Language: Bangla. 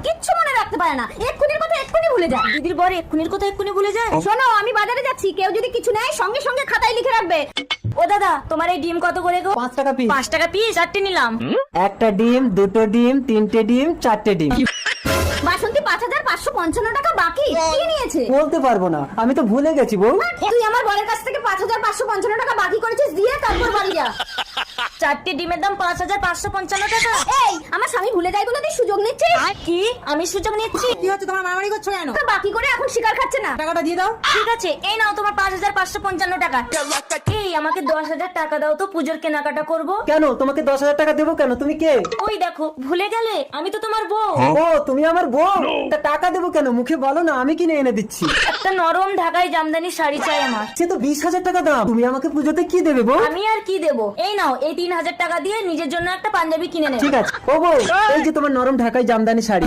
কিচ্ছু মনে রাখতে পারে না, এক্ষুনির কথা এক্ষুনি ভুলে যায়। দিদির বর এক্ষুনির কথা এক্ষুনি ভুলে যায়। শোনো, আমি বাজারে যাচ্ছি, কেউ যদি কিছু নেয় সঙ্গে সঙ্গে খাতায় লিখে রাখবে। ও দাদা, তোমার এই ডিম কত করে গো? 5 টাকা পিস। 5 টাকা পিস, 4টে নিলাম। একটা ডিম, দুটো ডিম, তিনটে ডিম, চারটে ডিম। বাসন্তী 5,555 টাকা বাকি। কি নিয়েছে? বলতে পারবো না, আমি তো ভুলে গেছি বউ। তুই আমার বরের কাছ থেকে 5,555 টাকা বাকি করেছিস, দিয়ে তারপর বাড়ি যা। 4টে ডিমের দাম 5,555 টাকা। এই, আমার স্বামী ভুলে যায় বলে তুই সুযোগ নিচ্ছিস? কি আমি সুযোগ নিচ্ছি? কি হচ্ছে, তোমার মারামারি করছো কেন? তো বাকি করে এখন শিকার খাচ্ছে না। টাকাটা দিয়ে দাও। ঠিক আছে, এই নাও তোমার 5,555 টাকা। এই আমাকে 10,000 টাকা দাও তো, পুজোর কেনাকাটা করব। কেন তোমাকে 10,000 টাকা দেবো কেন? তুমি কে? ওই দেখো, ভুলে গেলে আমি তো তোমার বউ। ও, তুমি আমার বউ? তা টাকা দেবো কেন? মুখে বলো না, আমি কিনে এনে দিচ্ছি। একটা নরম ঢাকাই জামদানি শাড়ি চাই আমার। সে তো 20,000 টাকা দাম। তুমি আমাকে পুজোতে কি দেবে বউ? আমি আর কি দেবো? এই নাও, এই 3,000 টাকা দিয়ে নিজের জন্য একটা পাঞ্জাবি কিনে নেবে। ঠিক আছে ও বউ, এই যে তোমার নরম ঢাকাই জামদানি শাড়ি।